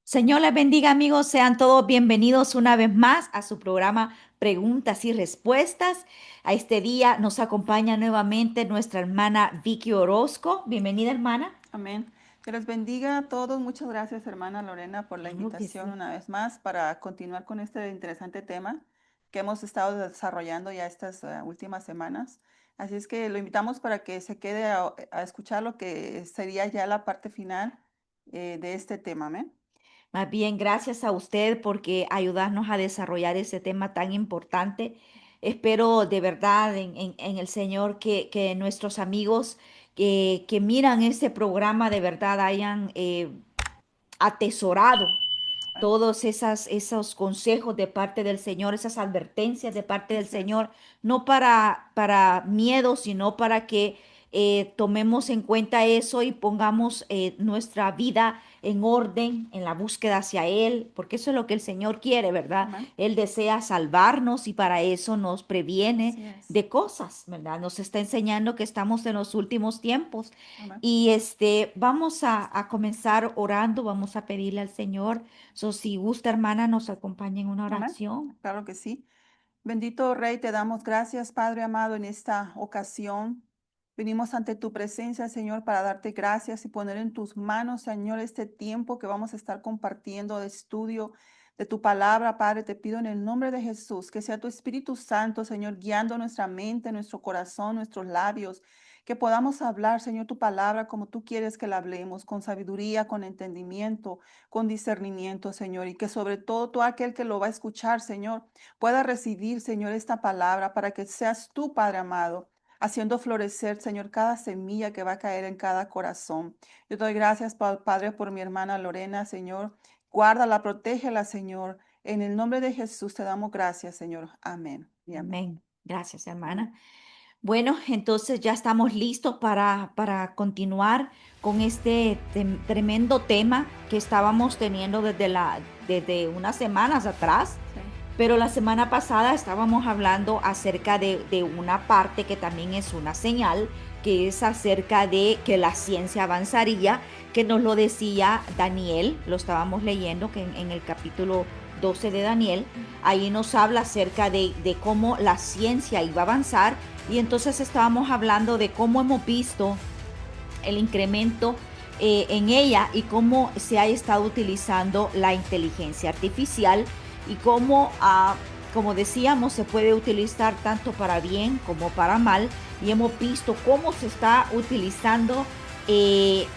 Señor les bendiga amigos, sean todos bienvenidos una vez más a su programa Preguntas y Respuestas. A este día nos acompaña nuevamente nuestra hermana Vicky Orozco. Bienvenida hermana. Amén. Que les bendiga a todos. Muchas gracias, hermana Lorena, por la Claro que invitación sí. una vez más para continuar con este interesante tema que hemos estado desarrollando ya estas últimas semanas. Así es que lo invitamos para que se quede a escuchar lo que sería ya la parte final de este tema. Amén. Más bien, gracias a usted porque ayudarnos a desarrollar ese tema tan importante. Espero de verdad en el Señor que nuestros amigos que miran este programa de verdad hayan atesorado todos esos consejos de parte del Señor, esas advertencias de parte del Así es. Señor, no para miedo, sino para que tomemos en cuenta eso y pongamos nuestra vida en orden, en la búsqueda hacia Él, porque eso es lo que el Señor quiere, ¿verdad? Amén. Él desea salvarnos y para eso nos previene Así es. de cosas, ¿verdad? Nos está enseñando que estamos en los últimos tiempos. Amén. Y vamos a comenzar orando, vamos a pedirle al Señor. So, si gusta, hermana, nos acompaña en una Amén. oración. Claro que sí. Bendito Rey, te damos gracias, Padre amado, en esta ocasión. Venimos ante tu presencia, Señor, para darte gracias y poner en tus manos, Señor, este tiempo que vamos a estar compartiendo de estudio de tu palabra, Padre. Te pido en el nombre de Jesús que sea tu Espíritu Santo, Señor, guiando nuestra mente, nuestro corazón, nuestros labios, que podamos hablar, Señor, tu palabra como tú quieres que la hablemos, con sabiduría, con entendimiento, con discernimiento, Señor, y que sobre todo aquel que lo va a escuchar, Señor, pueda recibir, Señor, esta palabra para que seas tú, Padre amado, haciendo florecer, Señor, cada semilla que va a caer en cada corazón. Yo te doy gracias, Padre, por mi hermana Lorena, Señor. Guárdala, protégela, Señor. En el nombre de Jesús te damos gracias, Señor. Amén y amén. Amén. Gracias, Amén. hermana. Bueno, entonces ya estamos listos para continuar con este tremendo tema que estábamos teniendo desde unas semanas atrás. Sí, Pero la semana pasada estábamos hablando acerca de una parte que también es una señal, que es acerca de que la ciencia avanzaría, que nos lo decía Daniel, lo estábamos leyendo que en el capítulo 12 de Daniel, ahí nos habla acerca de cómo la ciencia iba a avanzar y entonces estábamos hablando de cómo hemos visto el incremento en ella y cómo se ha estado utilizando la inteligencia artificial y cómo, como decíamos, se puede utilizar tanto para bien como para mal y hemos visto cómo se está utilizando e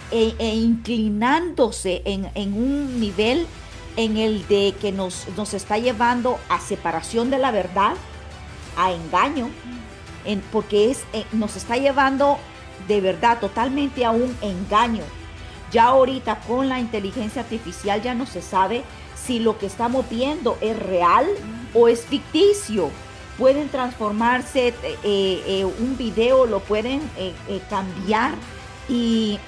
inclinándose en un nivel en el de que nos está llevando a separación de la verdad, a engaño, porque nos está llevando de verdad totalmente a un engaño. Ya ahorita con la inteligencia artificial ya no se sabe si lo que estamos viendo es real o es ficticio. Pueden transformarse, un video lo pueden cambiar y,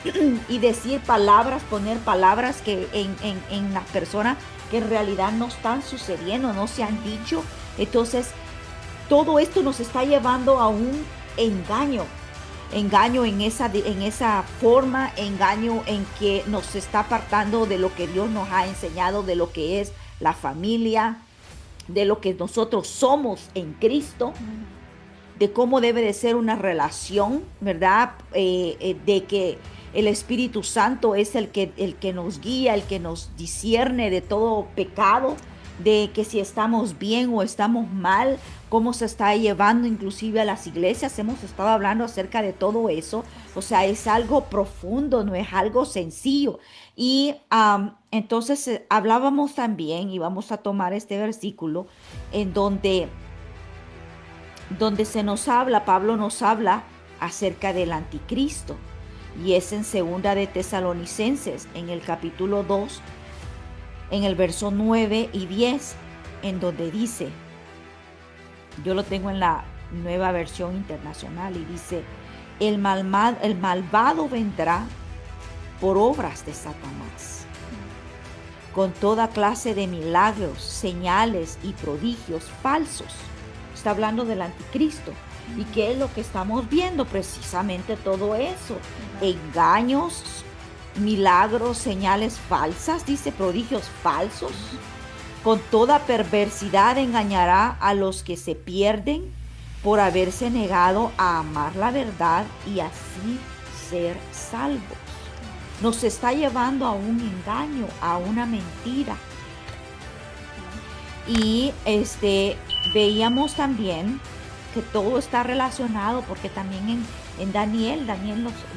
y decir palabras, poner palabras que en las personas que en realidad no están sucediendo, no se han dicho. Entonces, todo esto nos está llevando a un engaño, engaño en esa forma, engaño en que nos está apartando de lo que Dios nos ha enseñado, de lo que es la familia, de lo que nosotros somos en Cristo, de cómo debe de ser una relación, ¿verdad? De que el Espíritu Santo es el que nos guía, el que nos discierne de todo pecado, de que si estamos bien o estamos mal, cómo se está llevando inclusive a las iglesias. Hemos estado hablando acerca de todo eso. O sea, es algo profundo, no es algo sencillo. Y entonces hablábamos también, y vamos a tomar este versículo, en donde se nos habla, Pablo nos habla acerca del anticristo. Y es en segunda de Tesalonicenses, en el capítulo 2 en el verso 9 y 10 en donde dice, yo lo tengo en la nueva versión internacional y dice, el malvado vendrá por obras de Satanás, con toda clase de milagros, señales y prodigios falsos. Está hablando del anticristo. ¿Y qué es lo que estamos viendo? Precisamente todo eso. Engaños, milagros, señales falsas, dice, prodigios falsos. Con toda perversidad engañará a los que se pierden por haberse negado a amar la verdad y así ser salvos. Nos está llevando a un engaño, a una mentira. Y veíamos también que todo está relacionado, porque también en Daniel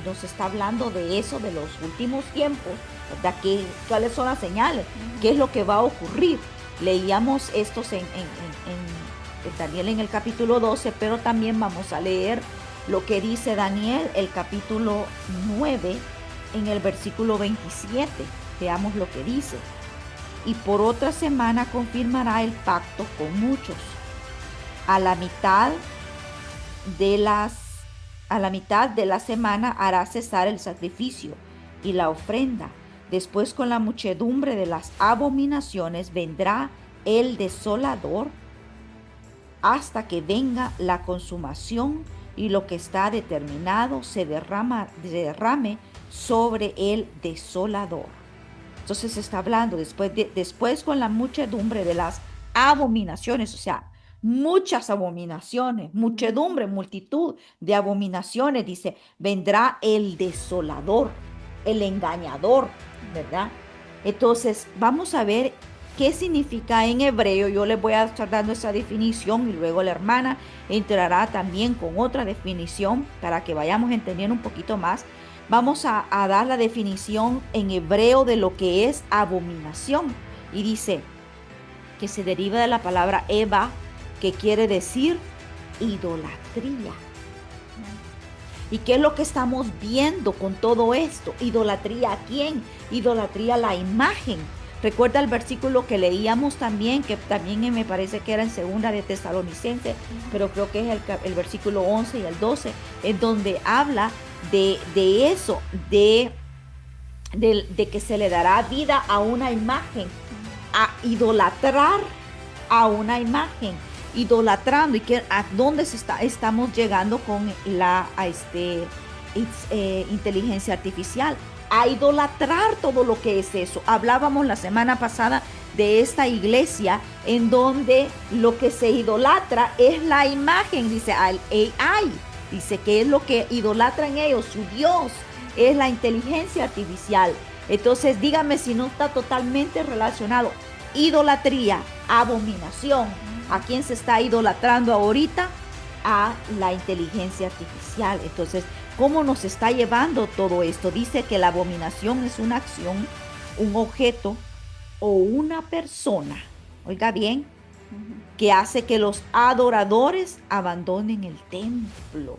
nos está hablando de eso, de los últimos tiempos, ¿verdad? ¿Cuáles son las señales? ¿Qué es lo que va a ocurrir? Leíamos estos en Daniel en el capítulo 12, pero también vamos a leer lo que dice Daniel, el capítulo 9, en el versículo 27. Veamos lo que dice. Y por otra semana confirmará el pacto con muchos. A la mitad de la semana hará cesar el sacrificio y la ofrenda. Después, con la muchedumbre de las abominaciones vendrá el desolador, hasta que venga la consumación y lo que está determinado se derrame sobre el desolador. Entonces se está hablando después con la muchedumbre de las abominaciones, o sea, muchas abominaciones, muchedumbre, multitud de abominaciones, dice, vendrá el desolador, el engañador, ¿verdad? Entonces vamos a ver qué significa en hebreo. Yo les voy a estar dando esa definición y luego la hermana entrará también con otra definición para que vayamos entendiendo un poquito más. Vamos a dar la definición en hebreo de lo que es abominación. Y dice que se deriva de la palabra Eva, que quiere decir idolatría. ¿Y qué es lo que estamos viendo con todo esto? ¿Idolatría a quién? Idolatría a la imagen. Recuerda el versículo que leíamos también, que también me parece que era en segunda de Tesalonicenses, pero creo que es el versículo 11 y el 12, en donde habla de eso, de que se le dará vida a una imagen, a idolatrar a una imagen, idolatrando. ¿Y a dónde estamos llegando con la inteligencia artificial? A idolatrar todo lo que es eso. Hablábamos la semana pasada de esta iglesia en donde lo que se idolatra es la imagen, dice al AI, dice que es lo que idolatran ellos, su Dios es la inteligencia artificial. Entonces dígame si no está totalmente relacionado. Idolatría, abominación. ¿A quién se está idolatrando ahorita? A la inteligencia artificial. Entonces, ¿cómo nos está llevando todo esto? Dice que la abominación es una acción, un objeto o una persona, oiga bien, que hace que los adoradores abandonen el templo.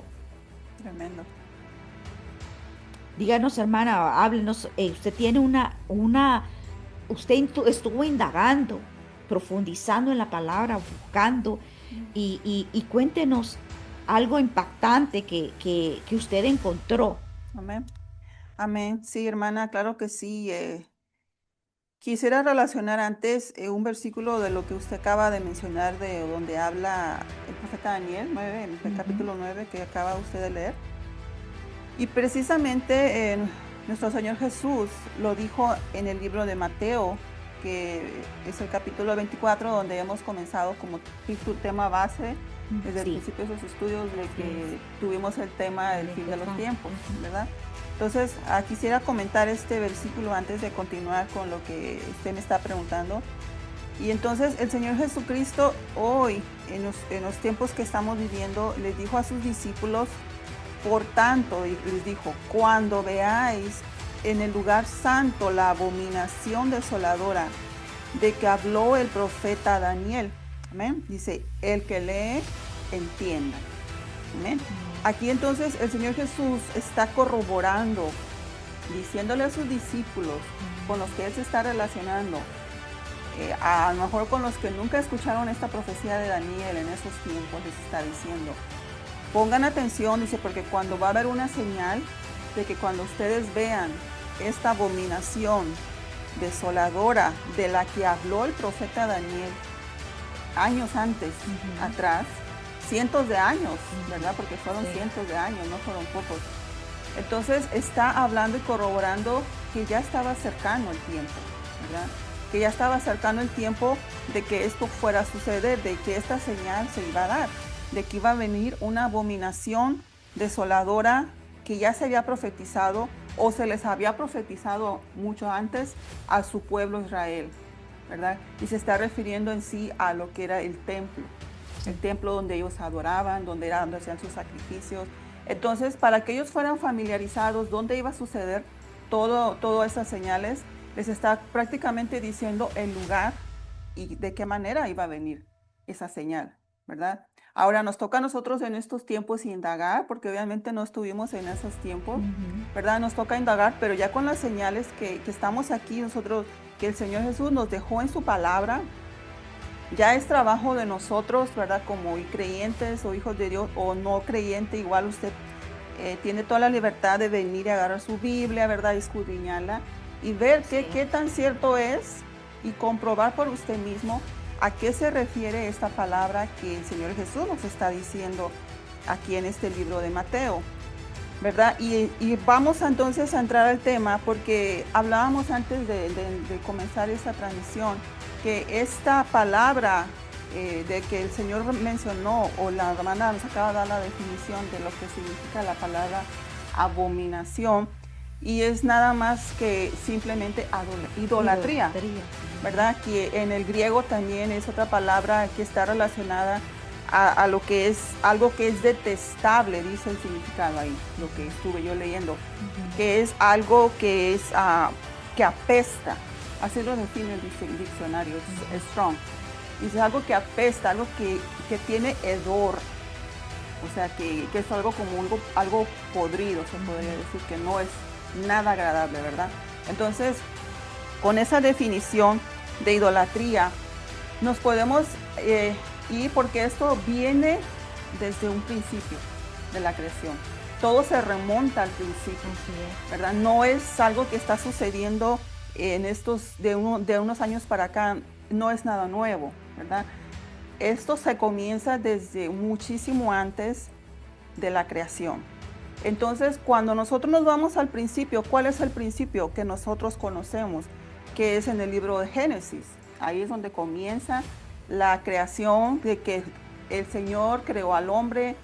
Tremendo. Díganos, hermana, háblenos, usted tiene usted estuvo indagando, profundizando en la palabra, buscando, y cuéntenos algo impactante que usted encontró. Amén. Amén. Sí, hermana, claro que sí. Quisiera relacionar antes un versículo de lo que usted acaba de mencionar, de donde habla el profeta Daniel, el capítulo 9 que acaba usted de leer. Y precisamente nuestro Señor Jesús lo dijo en el libro de Mateo, que es el capítulo 24, donde hemos comenzado como tema base desde el principio de sus estudios, de que tuvimos el tema del fin de los tiempos, ¿verdad? Entonces, quisiera comentar este versículo antes de continuar con lo que usted me está preguntando. Y entonces el Señor Jesucristo hoy, en los tiempos que estamos viviendo, les dijo a sus discípulos, por tanto, les dijo, cuando veáis en el lugar santo la abominación desoladora de que habló el profeta Daniel. Amén. Dice, el que lee, entienda. Amén. Aquí entonces el Señor Jesús está corroborando, diciéndole a sus discípulos con los que Él se está relacionando, a lo mejor con los que nunca escucharon esta profecía de Daniel en esos tiempos, les está diciendo, pongan atención, dice, porque cuando va a haber una señal de que cuando ustedes vean esta abominación desoladora de la que habló el profeta Daniel años antes, atrás, cientos de años, ¿verdad? Porque fueron cientos de años, no fueron pocos. Entonces está hablando y corroborando que ya estaba cercano el tiempo, ¿verdad? Que ya estaba cercano el tiempo de que esto fuera a suceder, de que esta señal se iba a dar, de que iba a venir una abominación desoladora que ya se había profetizado o se les había profetizado mucho antes a su pueblo Israel, ¿verdad? Y se está refiriendo en sí a lo que era el templo donde ellos adoraban, donde hacían sus sacrificios. Entonces, para que ellos fueran familiarizados dónde iba a suceder todas esas señales, les está prácticamente diciendo el lugar y de qué manera iba a venir esa señal, ¿verdad? Ahora nos toca a nosotros en estos tiempos indagar, porque obviamente no estuvimos en esos tiempos, ¿verdad? Nos toca indagar, pero ya con las señales que estamos aquí nosotros, que el Señor Jesús nos dejó en su palabra, ya es trabajo de nosotros, ¿verdad? Como creyentes o hijos de Dios o no creyente, igual usted tiene toda la libertad de venir y agarrar su Biblia, ¿verdad? Y escudriñarla y ver qué tan cierto es y comprobar por usted mismo a qué se refiere esta palabra que el Señor Jesús nos está diciendo aquí en este libro de Mateo, ¿verdad? Y vamos entonces a entrar al tema porque hablábamos antes de comenzar esta transmisión que esta palabra de que el Señor mencionó, o la hermana nos acaba de dar la definición de lo que significa la palabra abominación, y es nada más que simplemente idolatría, ¿verdad? Que en el griego también es otra palabra que está relacionada a lo que es algo que es detestable, dice el significado ahí, lo que estuve yo leyendo, que es algo que es que apesta. Así lo define el diccionario, es strong. Dice algo que apesta, algo que tiene hedor. O sea, que es algo como algo podrido, se podría decir, que no es nada agradable, ¿verdad? Entonces, con esa definición de idolatría, nos podemos ir porque esto viene desde un principio de la creación. Todo se remonta al principio, ¿verdad? No es algo que está sucediendo en estos de unos años para acá, no es nada nuevo, ¿verdad? Esto se comienza desde muchísimo antes de la creación. Entonces, cuando nosotros nos vamos al principio, ¿cuál es el principio que nosotros conocemos? Que es en el libro de Génesis. Ahí es donde comienza la creación, de que el Señor creó al hombre,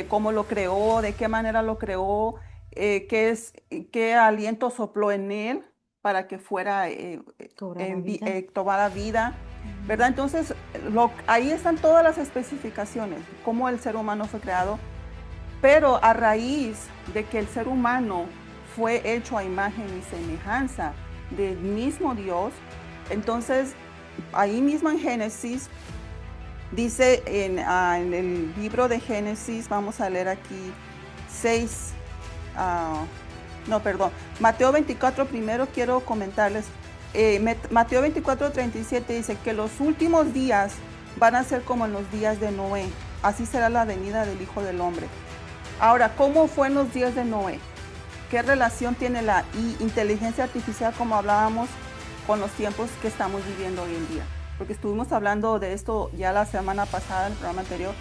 cómo lo creó, de qué manera lo creó, qué aliento sopló en él para que fuera tomara vida, ¿verdad? Entonces, ahí están todas las especificaciones, cómo el ser humano fue creado, pero a raíz de que el ser humano fue hecho a imagen y semejanza del mismo Dios, entonces ahí mismo en Génesis, dice en el libro de Génesis, vamos a leer aquí 6, Mateo 24 primero quiero comentarles. Mateo 24:37 dice que los últimos días van a ser como en los días de Noé. Así será la venida del Hijo del Hombre. Ahora, ¿cómo fue en los días de Noé? ¿Qué relación tiene la inteligencia artificial, como hablábamos, con los tiempos que estamos viviendo hoy en día? Porque estuvimos hablando de esto ya la semana pasada, en el programa anterior.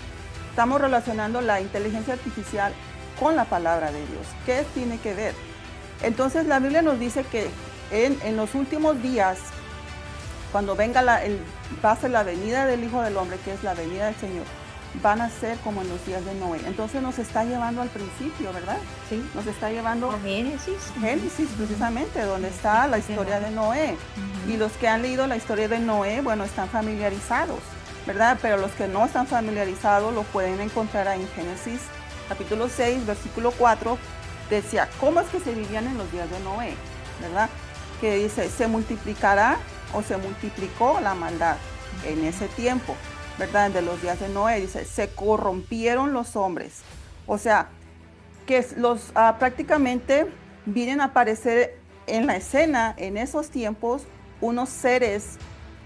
Estamos relacionando la inteligencia artificial con la palabra de Dios. ¿Qué tiene que ver? Entonces la Biblia nos dice que en los últimos días, cuando venga va a ser la venida del Hijo del Hombre, que es la venida del Señor, van a ser como en los días de Noé. Entonces nos está llevando al principio, ¿verdad? Sí. Nos está llevando a Génesis. Génesis, precisamente, donde está la historia de Noé. Y los que han leído la historia de Noé, bueno, están familiarizados, ¿verdad? Pero los que no están familiarizados lo pueden encontrar ahí en Génesis, capítulo 6, versículo 4, decía, ¿cómo es que se vivían en los días de Noé? ¿Verdad? Que dice, se multiplicará o se multiplicó la maldad en ese tiempo, ¿verdad? De los días de Noé, dice, se corrompieron los hombres. O sea, que prácticamente vienen a aparecer en la escena, en esos tiempos, unos seres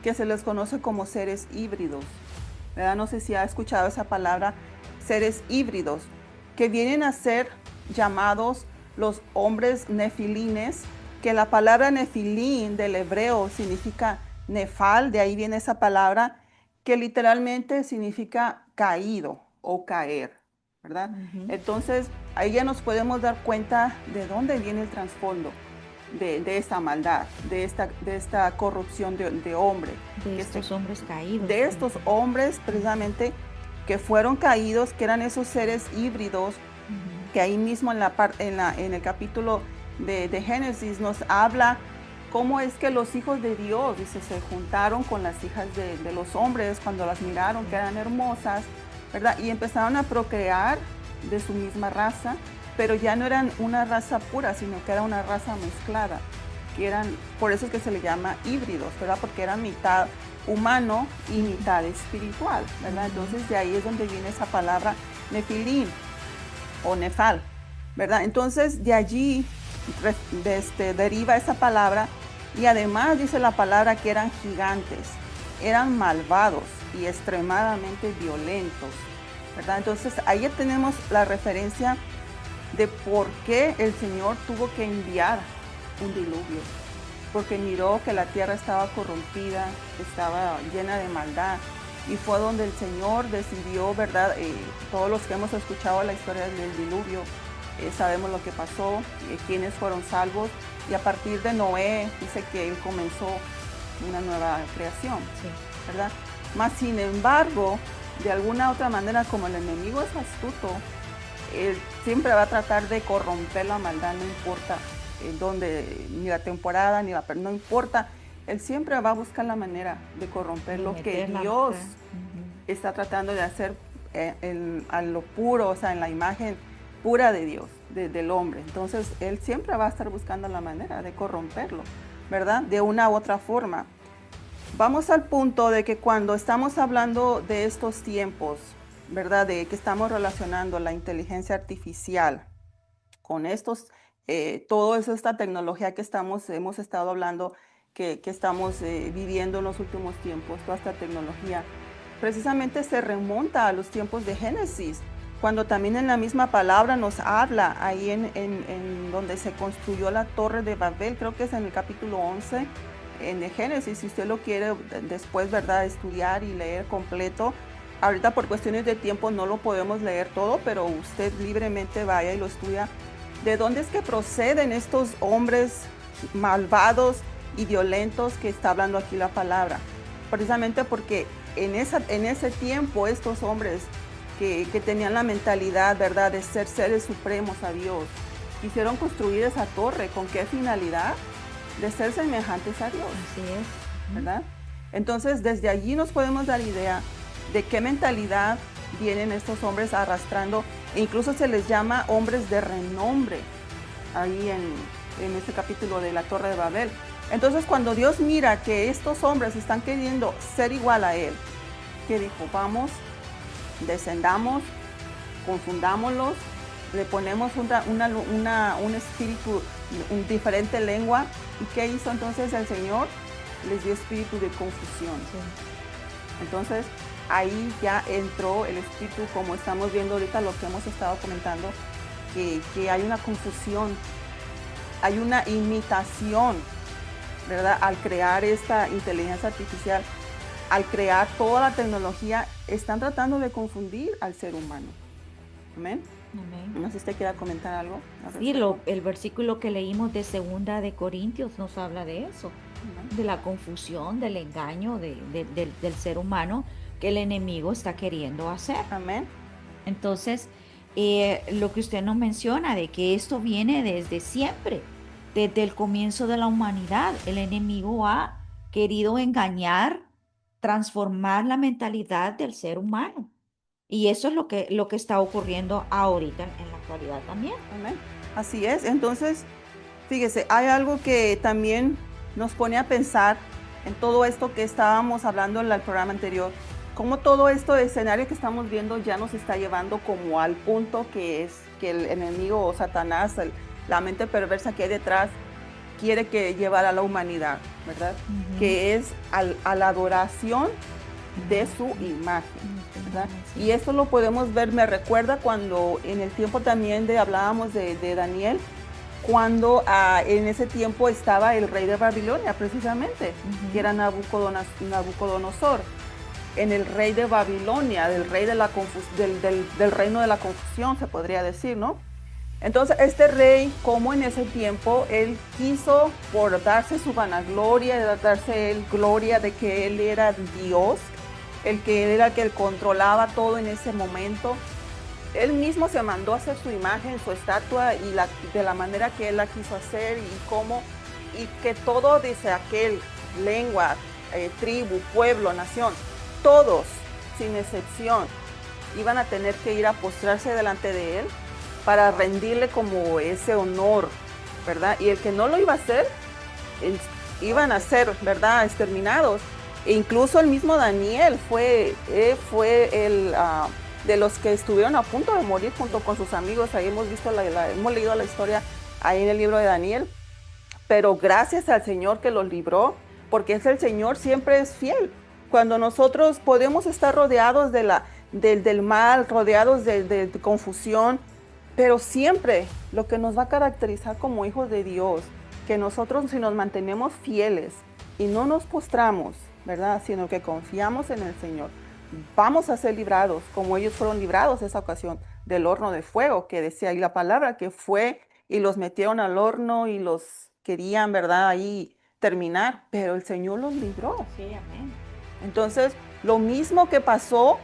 que se les conoce como seres híbridos, ¿verdad? No sé si ha escuchado esa palabra, seres híbridos, que vienen a ser llamados los hombres nefilines, que la palabra nefilín del hebreo significa nefal, de ahí viene esa palabra, que literalmente significa caído o caer, ¿verdad? Entonces, ahí ya nos podemos dar cuenta de dónde viene el trasfondo. de esta maldad, de esta corrupción de hombre. De estos hombres caídos. De estos hombres precisamente que fueron caídos, que eran esos seres híbridos, que ahí mismo en el capítulo de Génesis nos habla cómo es que los hijos de Dios, dice, se juntaron con las hijas de los hombres cuando las miraron que eran hermosas, ¿verdad? Y empezaron a procrear de su misma raza, pero ya no eran una raza pura, sino que era una raza mezclada, que eran, por eso es que se le llama híbridos, ¿verdad? Porque eran mitad humano y mitad espiritual, ¿verdad? Entonces de ahí es donde viene esa palabra nefilim o nefal, ¿verdad? Entonces de allí deriva esa palabra, y además dice la palabra que eran gigantes, eran malvados y extremadamente violentos, ¿verdad? Entonces ahí tenemos la referencia de por qué el Señor tuvo que enviar un diluvio, porque miró que la tierra estaba corrompida, estaba llena de maldad, y fue donde el Señor decidió, ¿verdad? Todos los que hemos escuchado la historia del diluvio, sabemos lo que pasó, quiénes fueron salvos, y a partir de Noé dice que él comenzó una nueva creación, sí, ¿verdad? Mas sin embargo, de alguna otra manera, como el enemigo es astuto, él siempre va a tratar de corromper la maldad, no importa dónde, ni la temporada, no importa, él siempre va a buscar la manera de corromper lo que Dios está tratando de hacer a lo puro, o sea, en la imagen pura de Dios, del hombre. Entonces, él siempre va a estar buscando la manera de corromperlo, ¿verdad? De una u otra forma. Vamos al punto de que cuando estamos hablando de estos tiempos, ¿verdad? De que estamos relacionando la inteligencia artificial con toda esta tecnología que hemos estado hablando, que estamos viviendo en los últimos tiempos, toda esta tecnología, precisamente se remonta a los tiempos de Génesis, cuando también en la misma palabra nos habla ahí en donde se construyó la Torre de Babel, creo que es en el capítulo 11 en Génesis, si usted lo quiere después, ¿verdad?, estudiar y leer completo. Ahorita por cuestiones de tiempo no lo podemos leer todo, pero usted libremente vaya y lo estudia. ¿De dónde es que proceden estos hombres malvados y violentos que está hablando aquí la palabra? Precisamente porque en ese tiempo estos hombres que tenían la mentalidad, ¿verdad?, de ser seres supremos a Dios, quisieron construir esa torre. ¿Con qué finalidad? De ser semejantes a Dios. Así es. ¿Verdad? Entonces, desde allí nos podemos dar idea de qué mentalidad vienen estos hombres arrastrando, e incluso se les llama hombres de renombre, ahí en este capítulo de la Torre de Babel. Entonces, cuando Dios mira que estos hombres están queriendo ser igual a Él, ¿qué dijo? Vamos, descendamos, confundámoslos, le ponemos un espíritu, una diferente lengua. ¿Y qué hizo entonces el Señor? Les dio espíritu de confusión. Sí. Entonces, ahí ya entró el espíritu, como estamos viendo ahorita lo que hemos estado comentando, que hay una confusión, hay una imitación, ¿verdad? Al crear esta inteligencia artificial, al crear toda la tecnología, están tratando de confundir al ser humano. Amén. Amén. No sé si usted quiera comentar algo. Sí, el versículo que leímos de 2 de Corintios nos habla de eso, de la confusión, del engaño del ser humano que el enemigo está queriendo hacer. Amén. Entonces, lo que usted nos menciona de que esto viene desde siempre, desde el comienzo de la humanidad, el enemigo ha querido engañar, transformar la mentalidad del ser humano. Y eso es lo que está ocurriendo ahorita en la actualidad también. Amén. Así es. Entonces, fíjese, hay algo que también nos pone a pensar en todo esto que estábamos hablando en el programa anterior, cómo todo esto de escenario que estamos viendo ya nos está llevando como al punto que es que el enemigo o Satanás, la mente perversa que hay detrás, quiere que llevar a la humanidad, ¿verdad? Que es a la adoración de su imagen, ¿verdad? Y esto lo podemos ver, me recuerda cuando en el tiempo también hablábamos de Daniel, cuando en ese tiempo estaba el rey de Babilonia precisamente, que era Nabucodonosor, en el rey de Babilonia, del reino de la confusión, se podría decir, ¿no? Entonces, este rey, como en ese tiempo, él quiso, por darse su vanagloria, darse él gloria de que él era Dios, el que él era el que controlaba todo en ese momento, él mismo se mandó a hacer su imagen, su estatua, y de la manera que él la quiso hacer, y que todo, dice aquel, lengua, tribu, pueblo, nación, todos, sin excepción, iban a tener que ir a postrarse delante de él para rendirle como ese honor, ¿verdad? Y el que no lo iba a hacer, iban a ser, ¿verdad?, exterminados. E incluso el mismo Daniel fue el de los que estuvieron a punto de morir junto con sus amigos. Ahí hemos visto hemos leído la historia ahí en el libro de Daniel. Pero gracias al Señor que los libró, porque el Señor siempre es fiel. Cuando nosotros podemos estar rodeados del mal, rodeados de confusión, pero siempre lo que nos va a caracterizar como hijos de Dios, que nosotros, si nos mantenemos fieles y no nos postramos, ¿verdad?, sino que confiamos en el Señor, vamos a ser librados, como ellos fueron librados esa ocasión del horno de fuego, que decía ahí la palabra, que fue y los metieron al horno y los querían, ¿verdad?, ahí terminar, pero el Señor los libró. Sí, amén. Entonces, lo mismo que pasó,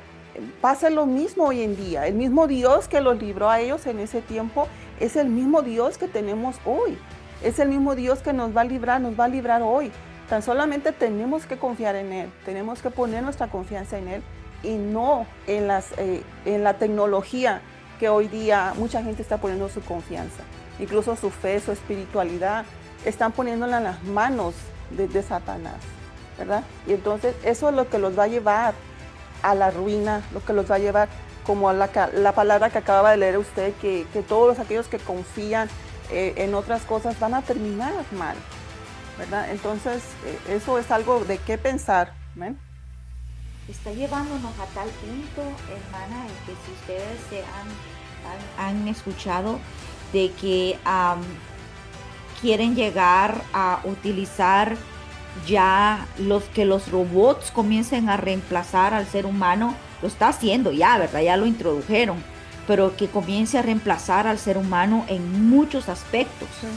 pasa lo mismo hoy en día. El mismo Dios que los libró a ellos en ese tiempo es el mismo Dios que tenemos hoy. Es el mismo Dios que nos va a librar hoy. Tan solamente tenemos que confiar en Él, tenemos que poner nuestra confianza en Él y no en la tecnología que hoy día mucha gente está poniendo su confianza. Incluso su fe, su espiritualidad, están poniéndola en las manos de Satanás, ¿verdad? Y entonces eso es lo que los va a llevar a la ruina, lo que los va a llevar, como la palabra que acaba de leer usted, que todos aquellos que confían en otras cosas van a terminar mal, ¿verdad? Entonces eso es algo de qué pensar, ¿ven? Está llevándonos a tal punto, hermana, en que si ustedes han escuchado de que quieren llegar a utilizar ya los robots comiencen a reemplazar al ser humano, lo está haciendo ya, ¿verdad? Ya lo introdujeron, pero que comience a reemplazar al ser humano en muchos aspectos. Sí.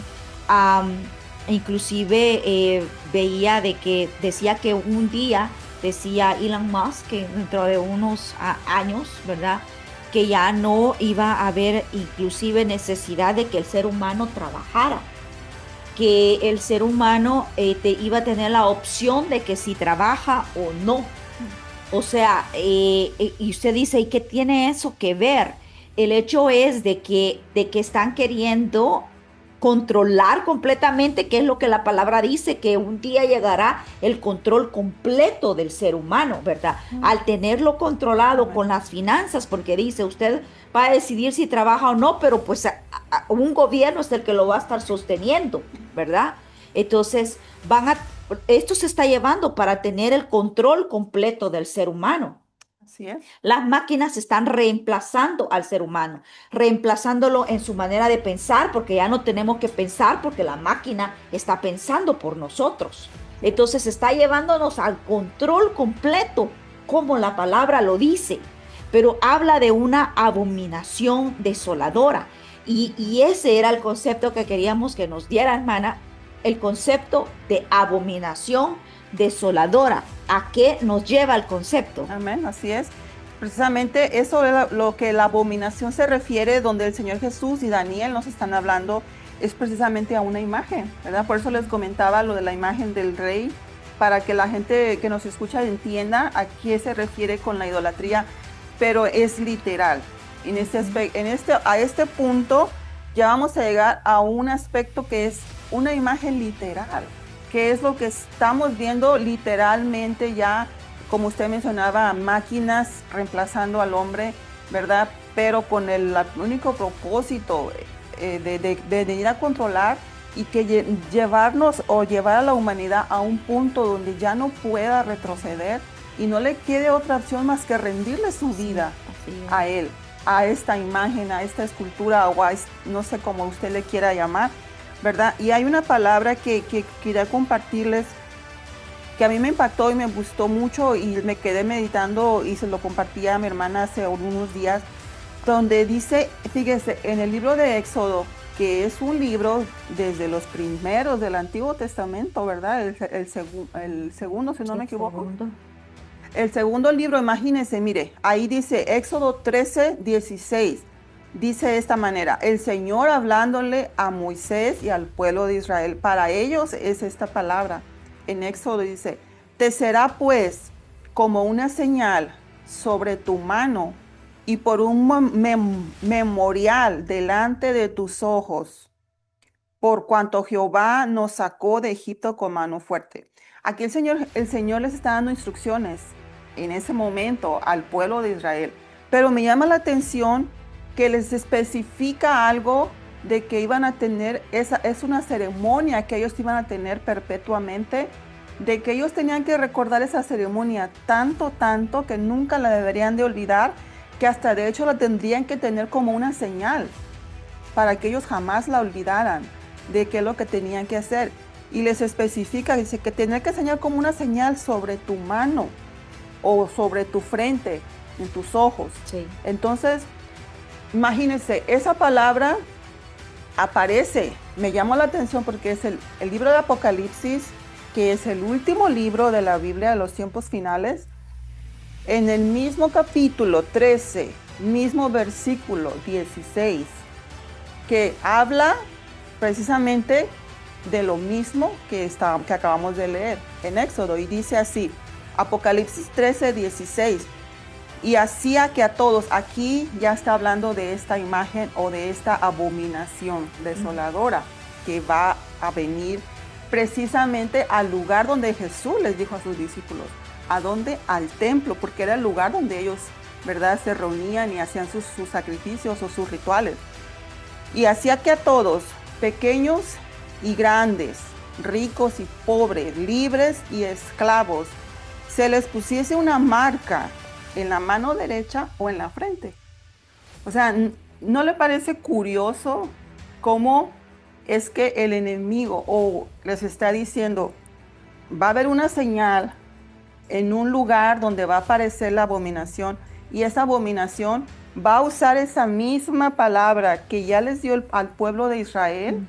Inclusive veía de que decía que un día, decía Elon Musk, que dentro de unos años, ¿verdad?, que ya no iba a haber inclusive necesidad de que el ser humano trabajara, que el ser humano iba a tener la opción de que si trabaja o no. O sea, y usted dice, ¿y qué tiene eso que ver? El hecho es de que están queriendo controlar completamente, que es lo que la palabra dice, que un día llegará el control completo del ser humano, ¿verdad? Al tenerlo controlado con las finanzas, porque dice, usted va a decidir si trabaja o no, pero pues un gobierno es el que lo va a estar sosteniendo, ¿verdad? Entonces, esto se está llevando para tener el control completo del ser humano. Así es. Las máquinas están reemplazando al ser humano, reemplazándolo en su manera de pensar, porque ya no tenemos que pensar porque la máquina está pensando por nosotros. Entonces está llevándonos al control completo, como la palabra lo dice, pero habla de una abominación desoladora. Y ese era el concepto que queríamos que nos diera, hermana, el concepto de abominación desoladora. ¿A qué nos lleva el concepto? Amén, así es. Precisamente eso es lo que la abominación se refiere, donde el Señor Jesús y Daniel nos están hablando, es precisamente a una imagen, ¿verdad? Por eso les comentaba lo de la imagen del rey, para que la gente que nos escucha entienda a qué se refiere con la idolatría, pero es literal. A este punto ya vamos a llegar a un aspecto que es una imagen literal, que es lo que estamos viendo literalmente ya, como usted mencionaba, máquinas reemplazando al hombre, ¿verdad? Pero con el único propósito de ir a controlar y que llevarnos o llevar a la humanidad a un punto donde ya no pueda retroceder y no le quede otra opción más que rendirle su vida a él, a esta imagen, a esta escultura o no sé cómo usted le quiera llamar, ¿verdad? Y hay una palabra que quería compartirles que a mí me impactó y me gustó mucho y me quedé meditando y se lo compartí a mi hermana hace unos días, donde dice, fíjese, en el libro de Éxodo, que es un libro desde los primeros del Antiguo Testamento, ¿verdad? El segundo, si no me El equivoco. segundo. El segundo libro, imagínense, mire, ahí dice Éxodo 13, 16. Dice de esta manera, el Señor hablándole a Moisés y al pueblo de Israel. Para ellos es esta palabra. En Éxodo dice, te será pues como una señal sobre tu mano y por un memorial delante de tus ojos, por cuanto Jehová nos sacó de Egipto con mano fuerte. Aquí el Señor les está dando instrucciones en ese momento al pueblo de Israel. Pero me llama la atención que les especifica algo de que iban a tener, es una ceremonia que ellos iban a tener perpetuamente, de que ellos tenían que recordar esa ceremonia tanto, tanto, que nunca la deberían de olvidar, que hasta de hecho la tendrían que tener como una señal para que ellos jamás la olvidaran de qué es lo que tenían que hacer. Y les especifica, dice que tener que enseñar como una señal sobre tu mano o sobre tu frente, en tus ojos. Sí. Entonces, imagínense, esa palabra aparece, me llamó la atención porque es el libro de Apocalipsis, que es el último libro de la Biblia de los tiempos finales. En el mismo capítulo 13, mismo versículo 16, que habla precisamente de lo mismo que acabamos de leer en Éxodo, y dice así, Apocalipsis 13, 16, y hacía que a todos, aquí ya está hablando de esta imagen o de esta abominación desoladora que va a venir precisamente al lugar donde Jesús les dijo a sus discípulos. ¿A dónde? Al templo, porque era el lugar donde ellos, ¿verdad?, se reunían y hacían sus sacrificios o sus rituales. Y hacía que a todos, pequeños y grandes, ricos y pobres, libres y esclavos, se les pusiese una marca en la mano derecha o en la frente. O sea, ¿no le parece curioso cómo es que el enemigo les está diciendo, va a haber una señal en un lugar donde va a aparecer la abominación, y esa abominación va a usar esa misma palabra que ya les dio al pueblo de Israel,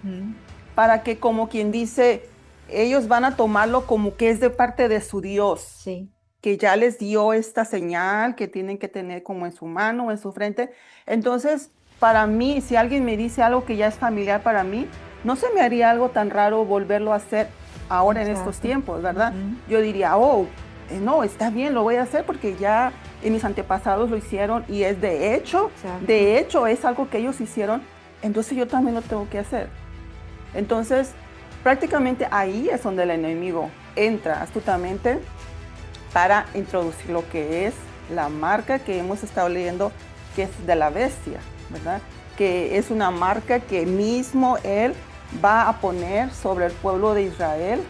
para que, como quien dice, ellos van a tomarlo como que es de parte de su Dios, Sí. que ya les dio esta señal que tienen que tener como en su mano o en su frente? Entonces, para mí, si alguien me dice algo que ya es familiar para mí, no se me haría algo tan raro volverlo a hacer ahora. Exacto. En estos tiempos, ¿verdad? Yo diría, no, está bien, lo voy a hacer porque ya mis antepasados lo hicieron y es de hecho es algo que ellos hicieron, entonces yo también lo tengo que hacer. Entonces, prácticamente ahí es donde el enemigo entra astutamente para introducir lo que es la marca que hemos estado leyendo, que es de la bestia, ¿verdad? Que es una marca que mismo él va a poner sobre el pueblo de Israel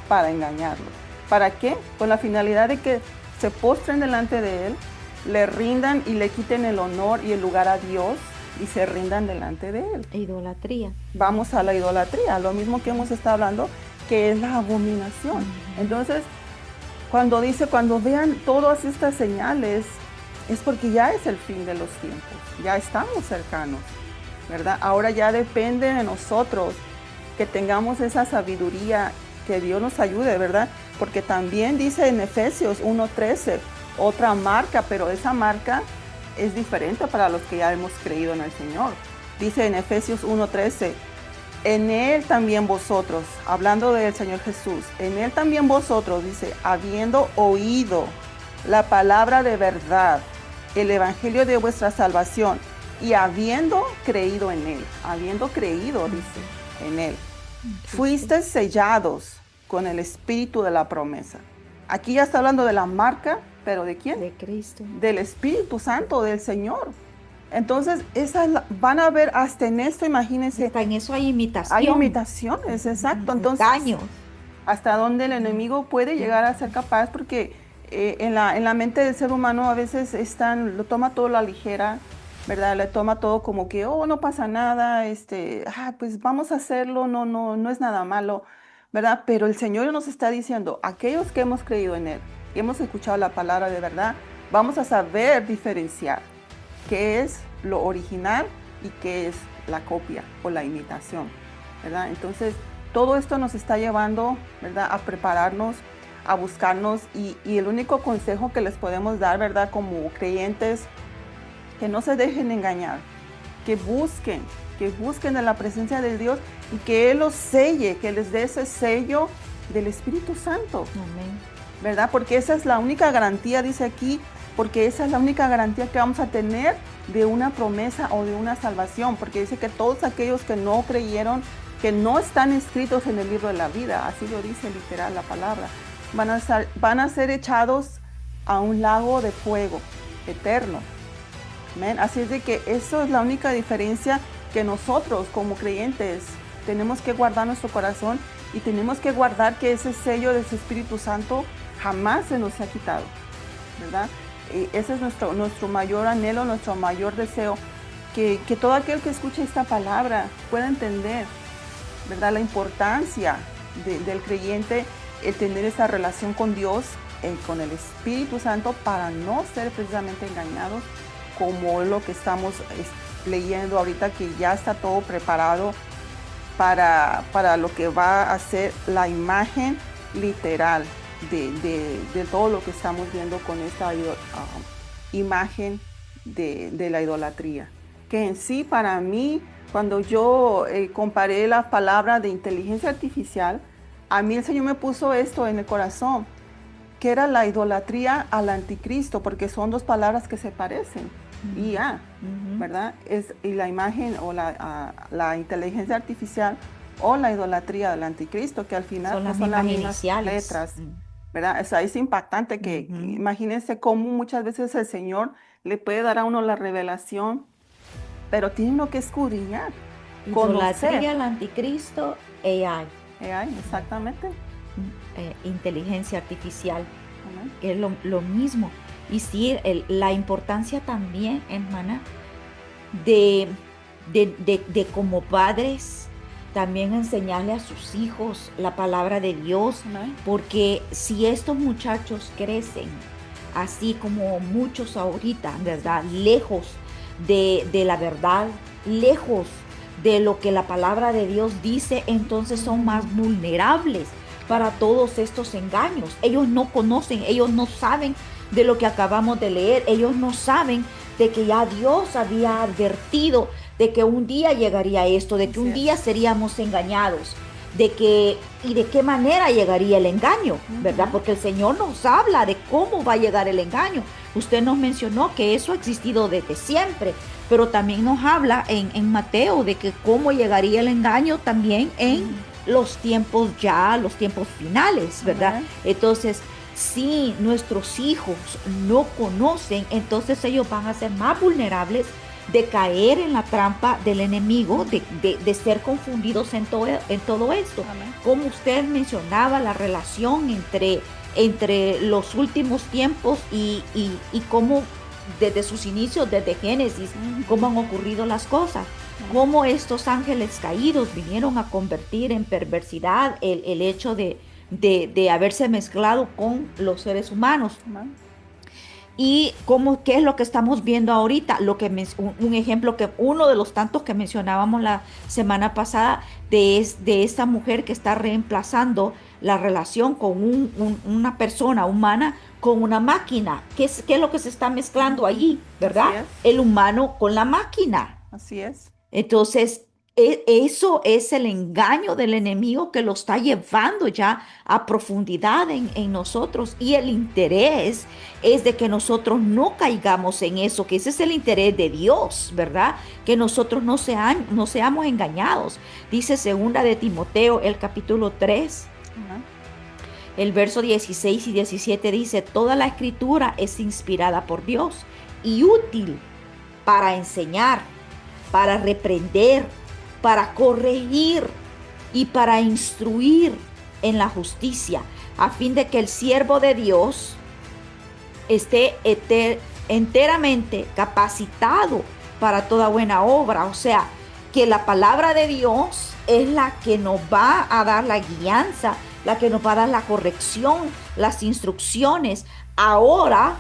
para engañarlo. ¿Para qué? Con la finalidad de que se postren delante de él, le rindan y le quiten el honor y el lugar a Dios y se rindan delante de él. Idolatría. Vamos a la idolatría, lo mismo que hemos estado hablando, que es la abominación. Entonces, cuando vean todas estas señales, es porque ya es el fin de los tiempos, ya estamos cercanos, ¿verdad? Ahora ya depende de nosotros que tengamos esa sabiduría, que Dios nos ayude, ¿verdad? Porque también dice en Efesios 1:13, otra marca, pero esa marca es diferente para los que ya hemos creído en el Señor. Dice en Efesios 1:13, en Él también vosotros, hablando del Señor Jesús, en Él también vosotros, dice, habiendo oído la palabra de verdad, el evangelio de vuestra salvación, y habiendo creído en Él, dice, en Él, fuisteis sellados con el espíritu de la promesa. Aquí ya está hablando de la marca, pero ¿de quién? De Cristo. Del Espíritu Santo, del Señor. Entonces, van a ver hasta en esto, imagínense. Hasta en eso hay imitación. Hay imitaciones, exacto. Entonces, engaños. Hasta dónde el enemigo puede llegar a ser capaz, porque en la mente del ser humano a veces lo toma todo a la ligera, ¿verdad? Le toma todo como que, no pasa nada, pues vamos a hacerlo, no es nada malo, ¿verdad? Pero el Señor nos está diciendo, aquellos que hemos creído en Él, que hemos escuchado la palabra de verdad, vamos a saber diferenciar qué es lo original y qué es la copia o la imitación, ¿verdad? Entonces, todo esto nos está llevando, ¿verdad?, a prepararnos, a buscarnos, y el único consejo que les podemos dar, ¿verdad?, como creyentes, que no se dejen engañar, que busquen en la presencia de Dios y que Él los selle, que les dé ese sello del Espíritu Santo. Amén. ¿Verdad? Porque esa es la única garantía, dice aquí, porque esa es la única garantía que vamos a tener de una promesa o de una salvación, porque dice que todos aquellos que no creyeron, que no están escritos en el libro de la vida, así lo dice literal la palabra, van a ser echados a un lago de fuego eterno. Amén. Así es de que eso es la única diferencia, que nosotros como creyentes tenemos que guardar nuestro corazón y tenemos que guardar que ese sello de ese Espíritu Santo jamás se nos ha quitado, ¿verdad? Y ese es nuestro mayor anhelo, nuestro mayor deseo, que todo aquel que escuche esta palabra pueda entender, ¿verdad?, la importancia del creyente, el tener esa relación con Dios, con el Espíritu Santo, para no ser precisamente engañados, como lo que estamos leyendo ahorita, que ya está todo preparado para lo que va a ser la imagen literal de todo lo que estamos viendo con esta imagen de la idolatría. Que en sí, para mí, cuando yo comparé la palabra de inteligencia artificial, a mí el Señor me puso esto en el corazón, que era la idolatría al anticristo, porque son dos palabras que se parecen. IA, ¿verdad? Y la imagen o la inteligencia artificial o la idolatría del anticristo, que al final son las mismas letras, ¿verdad? O sea, es impactante que imagínense cómo muchas veces el Señor le puede dar a uno la revelación, pero tiene uno que escudriñar, Idolatría al anticristo, AI. AI, exactamente. Inteligencia artificial, que es lo mismo. Y sí, la importancia también, hermana, de como padres, también enseñarle a sus hijos la palabra de Dios, porque si estos muchachos crecen, así como muchos ahorita, ¿verdad?, lejos de la verdad, lejos de lo que la palabra de Dios dice, entonces son más vulnerables para todos estos engaños. Ellos no conocen, ellos no saben de lo que acabamos de leer. Ellos no saben de que ya Dios había advertido de que un día llegaría esto, de que un día seríamos engañados, de qué manera llegaría el engaño, ¿verdad? Porque el Señor nos habla de cómo va a llegar el engaño. Usted nos mencionó que eso ha existido desde siempre, pero también nos habla en Mateo de que cómo llegaría el engaño también en los tiempos finales, ¿verdad? Entonces, si nuestros hijos no conocen, entonces ellos van a ser más vulnerables de caer en la trampa del enemigo, de ser confundidos en todo esto. Amén. Como usted mencionaba, la relación entre los últimos tiempos y cómo desde sus inicios, desde Génesis, cómo han ocurrido las cosas, cómo estos ángeles caídos vinieron a convertir en perversidad el hecho de haberse mezclado con los seres humanos. Y qué es lo que estamos viendo ahorita, un ejemplo, que uno de los tantos que mencionábamos la semana pasada, de esta mujer que está reemplazando la relación con una persona humana con una máquina. ¿Qué es lo que se está mezclando allí, verdad? El humano con la máquina. Así es. Entonces, eso es el engaño del enemigo que lo está llevando ya a profundidad en nosotros, y el interés es de que nosotros no caigamos en eso, que ese es el interés de Dios, ¿verdad? Que nosotros no seamos engañados. Dice 2 de Timoteo, el capítulo 3, el verso 16 y 17 dice: toda la escritura es inspirada por Dios y útil para enseñar, para reprender, para corregir y para instruir en la justicia, a fin de que el siervo de Dios esté enteramente capacitado para toda buena obra. O sea, que la palabra de Dios es la que nos va a dar la guianza, la que nos va a dar la corrección, las instrucciones. Ahora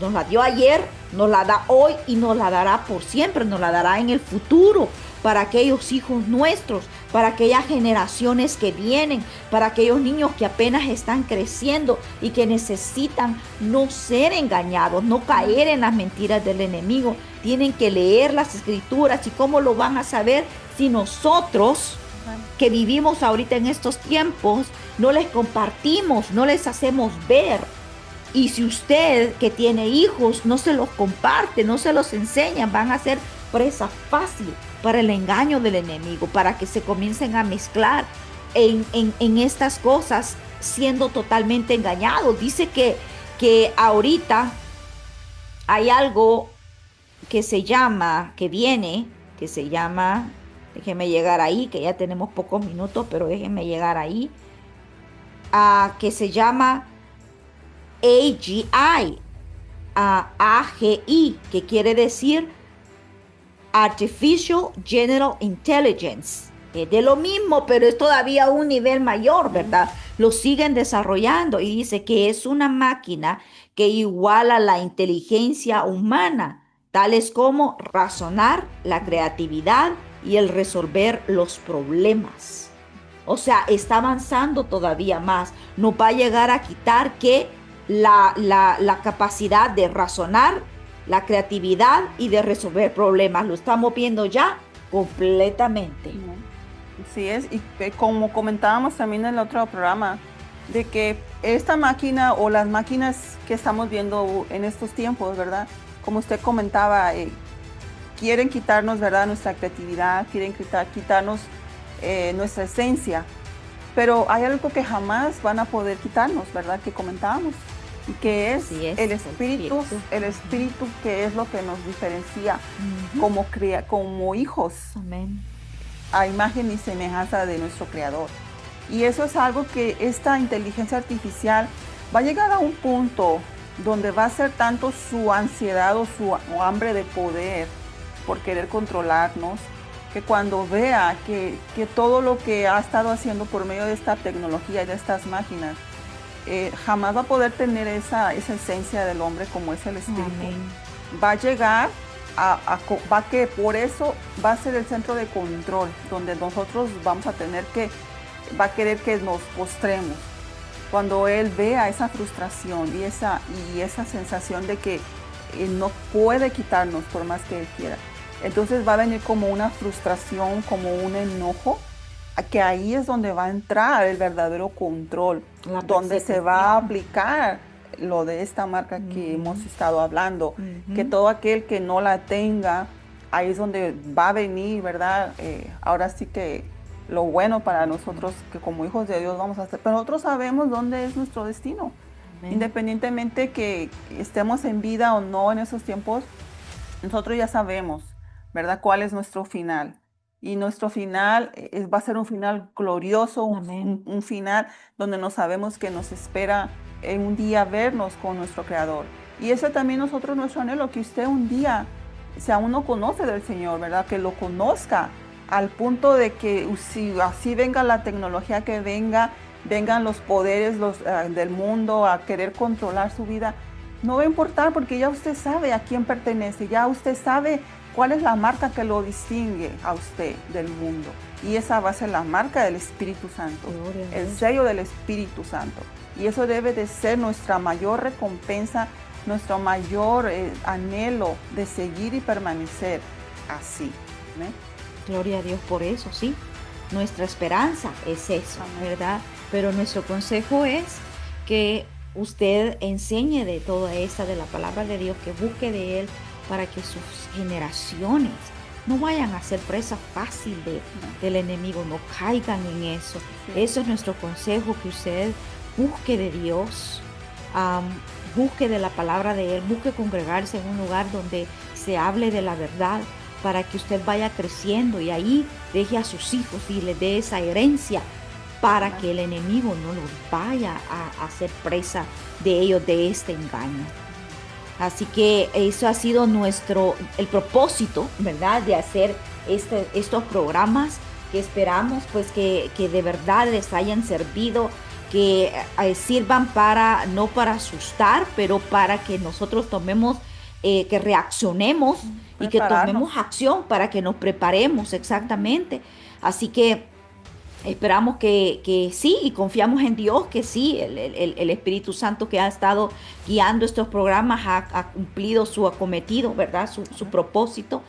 nos la dio ayer, nos la da hoy y nos la dará por siempre, nos la dará en el futuro para aquellos hijos nuestros, para aquellas generaciones que vienen, para aquellos niños que apenas están creciendo y que necesitan no ser engañados, no caer en las mentiras del enemigo. Tienen que leer las escrituras. ¿Y cómo lo van a saber si nosotros que vivimos ahorita en estos tiempos no les compartimos, no les hacemos ver? Y si usted que tiene hijos no se los comparte, no se los enseña, van a ser presa fácil para el engaño del enemigo, para que se comiencen a mezclar en estas cosas siendo totalmente engañados. Dice que ahorita hay algo que se llama, que se llama, déjenme llegar ahí, que ya tenemos pocos minutos, pero déjenme llegar ahí, que se llama AGI, AGI, que quiere decir Artificial General Intelligence. Es de lo mismo, pero es todavía un nivel mayor, ¿verdad? Lo siguen desarrollando y dice que es una máquina que iguala la inteligencia humana, tales como razonar, la creatividad y el resolver los problemas. O sea, está avanzando todavía más. Nos va a llegar a quitar que la capacidad de razonar, la creatividad y de resolver problemas. Lo estamos viendo ya completamente. Sí es, y como comentábamos también en el otro programa, de que esta máquina o las máquinas que estamos viendo en estos tiempos, ¿verdad? Como usted comentaba, quieren quitarnos, ¿verdad?, nuestra creatividad, quieren quitarnos nuestra esencia, pero hay algo que jamás van a poder quitarnos, ¿verdad?, que comentábamos, y que es, el espíritu que es lo que nos diferencia como hijos. Amén. A imagen y semejanza de nuestro Creador. Y eso es algo que esta inteligencia artificial va a llegar a un punto donde va a ser tanto su ansiedad o su hambre de poder por querer controlarnos, que cuando vea que todo lo que ha estado haciendo por medio de esta tecnología y de estas máquinas, jamás va a poder tener esa esencia del hombre como es el espíritu. Amén. Va a llegar va que por eso va a ser el centro de control, donde nosotros vamos a tener va a querer que nos postremos. Cuando él vea esa frustración y esa sensación de que no puede quitarnos por más que él quiera, entonces va a venir como una frustración, como un enojo, que ahí es donde va a entrar el verdadero control, donde se va a aplicar lo de esta marca que hemos estado hablando, que todo aquel que no la tenga, ahí es donde va a venir, ¿verdad? Ahora sí que lo bueno para nosotros, que como hijos de Dios vamos a hacer, pero nosotros sabemos dónde es nuestro destino. Amén. Independientemente que estemos en vida o no en esos tiempos, nosotros ya sabemos, ¿verdad?, cuál es nuestro final. Y nuestro final va a ser un final glorioso, un final donde nos sabemos que nos espera en un día vernos con nuestro Creador. Y eso también nosotros, nuestro anhelo, que usted un día, si aún no conoce del Señor, ¿verdad?, que lo conozca al punto de que si así venga la tecnología que vengan los poderes del mundo a querer controlar su vida, no va a importar, porque ya usted sabe a quién pertenece, ya usted sabe cuál es la marca que lo distingue a usted del mundo. Y esa va a ser la marca del Espíritu Santo, el sello del Espíritu Santo. Y eso debe de ser nuestra mayor recompensa, nuestro mayor anhelo de seguir y permanecer así. ¿Eh? Gloria a Dios por eso, sí. Nuestra esperanza es eso, ¿verdad? Pero nuestro consejo es que usted enseñe de toda esta, de la palabra de Dios, que busque de Él para que sus generaciones no vayan a ser presa fácil del enemigo, no caigan en eso. Sí. Eso es nuestro consejo, que usted busque de Dios, busque de la palabra de Él, busque congregarse en un lugar donde se hable de la verdad, para que usted vaya creciendo y ahí deje a sus hijos y les dé esa herencia para que el enemigo no los vaya a hacer presa de ellos, de este engaño. Así que eso ha sido el propósito, ¿verdad?, de hacer estos programas, que esperamos pues que de verdad les hayan servido, que sirvan para, no para asustar, pero para que nosotros tomemos, que reaccionemos y que Prepararnos. tomemos acción para que nos preparemos exactamente. Así que esperamos que sí y confiamos en Dios que sí, el Espíritu Santo que ha estado guiando estos programas ha cumplido su acometido, ¿verdad? Su propósito,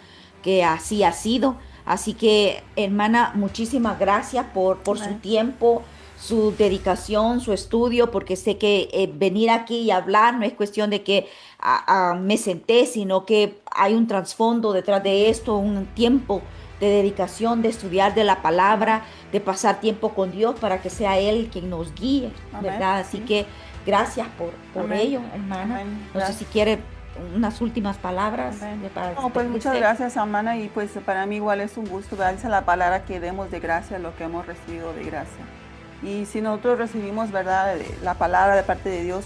que así ha sido. Así que, hermana, muchísimas gracias por su Amén. tiempo, su dedicación, su estudio, porque sé que venir aquí y hablar no es cuestión de que me senté, sino que hay un trasfondo detrás de esto, un tiempo de dedicación, de estudiar de la Amén. palabra, de pasar tiempo con Dios para que sea Él quien nos guíe, Amén. ¿verdad? Así Sí. que gracias por Amén. ello, hermana. Amén. No sé si Gracias. quiere unas últimas palabras Amén. para No, pues muchas despedirse. gracias, hermana, y pues para mí igual es un gusto, ¿verdad? Dice la palabra que demos de gracia lo que hemos recibido de gracia. Y si nosotros recibimos, ¿verdad?, la palabra de parte de Dios,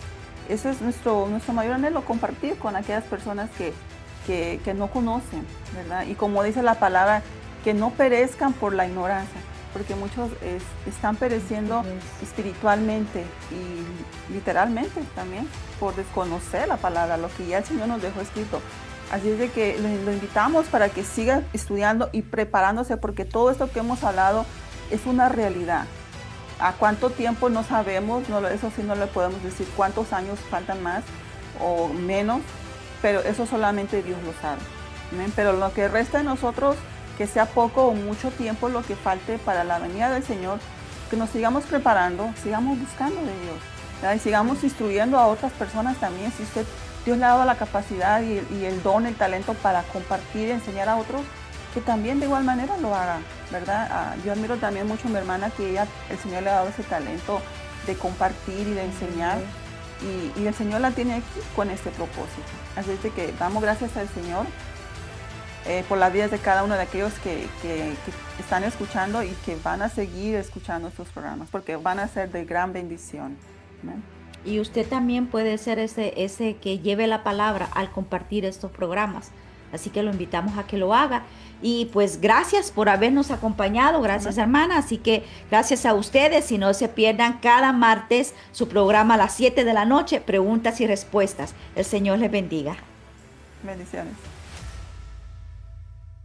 eso es nuestro mayor anhelo, compartir con aquellas personas que no conocen, ¿verdad? Y como dice la palabra, que no perezcan por la ignorancia, porque muchos están pereciendo espiritualmente y literalmente también por desconocer la palabra, lo que ya el Señor nos dejó escrito. Así es de que lo invitamos para que siga estudiando y preparándose, porque todo esto que hemos hablado es una realidad. ¿A cuánto tiempo? No sabemos, no, eso sí no le podemos decir cuántos años faltan más o menos, pero eso solamente Dios lo sabe. ¿Amén? Pero lo que resta de nosotros, que sea poco o mucho tiempo lo que falte para la venida del Señor, que nos sigamos preparando, sigamos buscando de Dios, ¿verdad? Y sigamos instruyendo a otras personas también. Si Dios le ha dado la capacidad y el don, el talento para compartir y enseñar a otros, que también de igual manera lo haga, ¿verdad? Yo admiro también mucho a mi hermana, que el Señor le ha dado ese talento de compartir y de enseñar, y el Señor la tiene aquí con este propósito. Así es de que damos gracias al Señor por las vidas de cada uno de aquellos que están escuchando y que van a seguir escuchando estos programas, porque van a ser de gran bendición. ¿Amén? Y usted también puede ser ese que lleve la palabra al compartir estos programas. Así que lo invitamos a que lo haga. Y pues gracias por habernos acompañado, gracias Amén. hermana. Así que gracias a ustedes y no se pierdan cada martes su programa a las 7 de la noche, preguntas y respuestas. El Señor les bendiga. Bendiciones.